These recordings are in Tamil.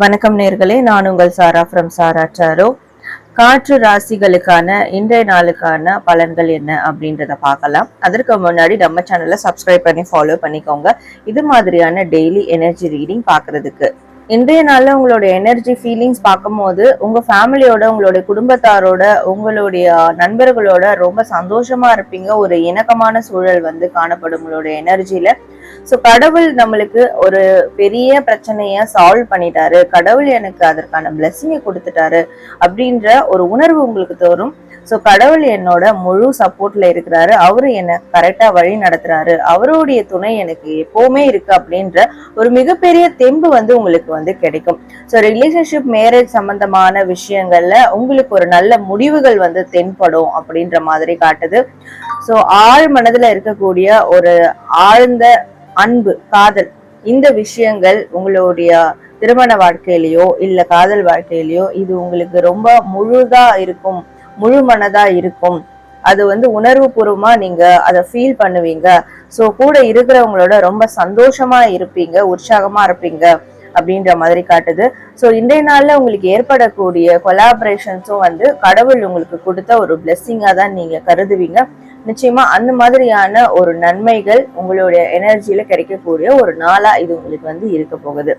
வணக்கம் நேர்களே, நான் உங்கள் சாரா ஃப்ரம் சாரா டாரோ. காற்று ராசிகளுக்கான இன்றைய நாளுக்கான பலன்கள் என்ன அப்படின்றத பார்க்கலாம். அதற்கு முன்னாடி நம்ம சேனலை சப்ஸ்கிரைப் பண்ணி ஃபாலோ பண்ணிக்கோங்க, இது மாதிரியான டெய்லி எனர்ஜி ரீடிங் பார்க்கறதுக்கு. இன்றைய நாள்ல உங்களுடைய எனர்ஜி ஃபீலிங்ஸ் பார்க்கும்போது உங்க ஃபேமிலியோட, உங்களுடைய குடும்பத்தாரோட, உங்களுடைய நண்பர்களோட ரொம்ப சந்தோஷமா இருப்பீங்க. ஒரு இணக்கமான சூழல் காணப்படும் உங்களுடைய எனர்ஜியில. ஸோ கடவுள் நம்மளுக்கு ஒரு பெரிய பிரச்சனைய சால்வ் பண்ணிட்டாரு, கடவுள் எனக்கு அதற்கான பிளெஸிங்கை கொடுத்துட்டாரு அப்படின்ற ஒரு உணர்வு உங்களுக்கு தோறும். ஸோ கடவுள் என்னோட முழு சப்போர்ட்ல இருக்கிறாரு, அவரு என்னை கரெக்டா வழி நடத்துறாரு, அவருடைய துணை எனக்கு எப்பவுமே இருக்கு அப்படின்ற ஒரு மிகப்பெரிய தெம்பு உங்களுக்கு கிடைக்கும். ஸோ ரிலேஷன்ஷிப், மேரேஜ் சம்பந்தமான விஷயங்கள்ல உங்களுக்கு ஒரு நல்ல முடிவுகள் தென்படும் அப்படின்ற மாதிரி காட்டுது. ஸோ ஆழ் மனதுல இருக்கக்கூடிய ஒரு ஆழ்ந்த அன்பு, காதல், இந்த விஷயங்கள் உங்களுடைய திருமண வாழ்க்கையிலயோ இல்ல காதல் வாழ்க்கையிலயோ இது உங்களுக்கு ரொம்ப முழுதா இருக்கும், முழு மனதா இருக்கும். அது உணர்வு பூர்வமா நீங்க அதை ஃபீல் பண்ணுவீங்க. ஸோ கூட இருக்கிறவங்களோட ரொம்ப சந்தோஷமா இருப்பீங்க, உற்சாகமா இருப்பீங்க அப்படின்ற மாதிரி காட்டுது. ஸோ இன்றைய நாள்ல உங்களுக்கு ஏற்படக்கூடிய கொலாபரேஷன்ஸும் கடவுள் உங்களுக்கு கொடுத்த ஒரு பிளெஸ்ஸிங்கா தான் நீங்க கருதுவீங்க. நிச்சயமா அந்த மாதிரியான ஒரு நன்மைகள் உங்களுடைய எனர்ஜியில கிடைக்கக்கூடிய ஒரு நாளா இது உங்களுக்கு இருக்க போகுது.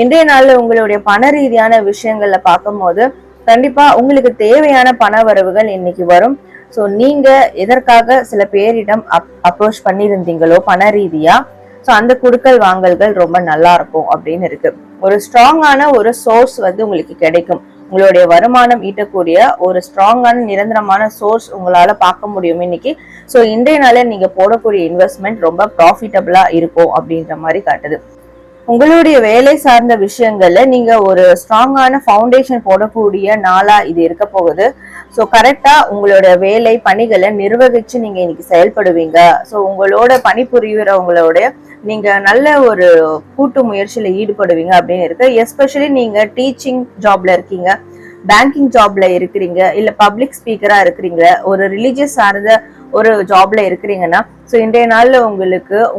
இன்றைய நாள்ல உங்களுடைய பண ரீதியான விஷயங்கள்ல பார்க்கும் போது கண்டிப்பா உங்களுக்கு தேவையான பண வரவுகள் இன்னைக்கு வரும். ஸோ நீங்க எதற்காக சில பேரிடம் அப்ரோச் பண்ணியிருந்தீங்களோ பண ரீதியா, ஸோ அந்த குடுக்கல் வாங்கல்கள் ரொம்ப நல்லா இருக்கும் அப்படின்னு இருக்கு. ஒரு ஸ்ட்ராங்கான ஒரு சோர்ஸ் உங்களுக்கு கிடைக்கும். உங்களுடைய வருமானம் ஈட்டக்கூடிய ஒரு ஸ்ட்ராங்கான நிரந்தரமான சோர்ஸ் உங்களால பார்க்க முடியும் இன்னைக்கு. ஸோ இன்றைய நாள நீங்க போடக்கூடிய இன்வெஸ்ட்மெண்ட் ரொம்ப ப்ராஃபிட்டபிளா இருக்கும் அப்படின்ற மாதிரி காட்டுது. உங்களுடைய வேலை சார்ந்த விஷயங்கள்ல நீங்க ஒரு ஸ்ட்ராங்கான ஃபவுண்டேஷன் போடக்கூடிய நாளா இது இருக்க போகுது. ஸோ கரெக்டா உங்களோட வேலை பணிகளை நிர்வகிச்சு நீங்க இன்னைக்கு செயல்படுவீங்க. ஸோ உங்களோட பணிபுரிகிறவங்களோட நீங்க நல்ல ஒரு கூட்டு முயற்சியில ஈடுபடுவீங்க அப்படின்னு இருக்கு. எஸ்பெஷலி நீங்க டீச்சிங் ஜாப்ல இருக்கீங்க, பேங்கிங் ஜாப்ல இருக்கிறீங்க, இல்ல பப்ளிக் ஸ்பீக்கரா இருக்கிறீங்க, ஒரு ரிலீஜியஸ் சார்ந்த ஒரு ஜாப்ல இருக்கிறீங்கன்னா, ஸோ இன்றைய நாள்ல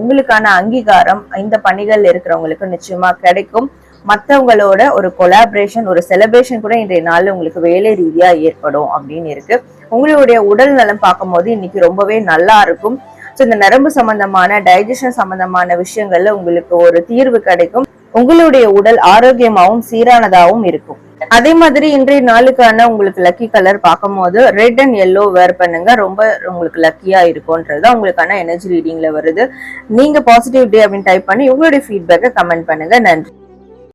உங்களுக்கான அங்கீகாரம் இந்த பணிகள்ல இருக்கிறவங்களுக்கு நிச்சயமா கிடைக்கும். மற்றவங்களோட ஒரு கொலாபரேஷன், ஒரு செலிப்ரேஷன் கூட இன்றைய நாள்ல உங்களுக்கு வேலை ரீதியா ஏற்படும் அப்படின்னு இருக்கு. உங்களுடைய உடல் நலம் பார்க்கும் போது இன்னைக்கு ரொம்பவே நல்லா இருக்கும். ஸோ இந்த நரம்பு சம்பந்தமான, டைஜஷன் சம்பந்தமான விஷயங்கள்ல உங்களுக்கு ஒரு தீர்வு கிடைக்கும். உங்களுடைய உடல் ஆரோக்கியமாகவும் சீரானதாகவும் இருக்கும். அதே மாதிரி இன்றைய நாளுக்கான உங்களுக்கு லக்கி கலர் பார்க்கும் போது ரெட் அண்ட் எல்லோ வேர் பண்ணுங்க, ரொம்ப உங்களுக்கு லக்கியா இருக்கும்ன்றது உங்களுக்கான எனர்ஜி ரீடிங்ல வருது. நீங்க பாசிட்டிவ் டே அப்படின்னு டைப் பண்ணி உங்களுடைய ஃபீட்பேக்கை கமெண்ட் பண்ணுங்க. நன்றி.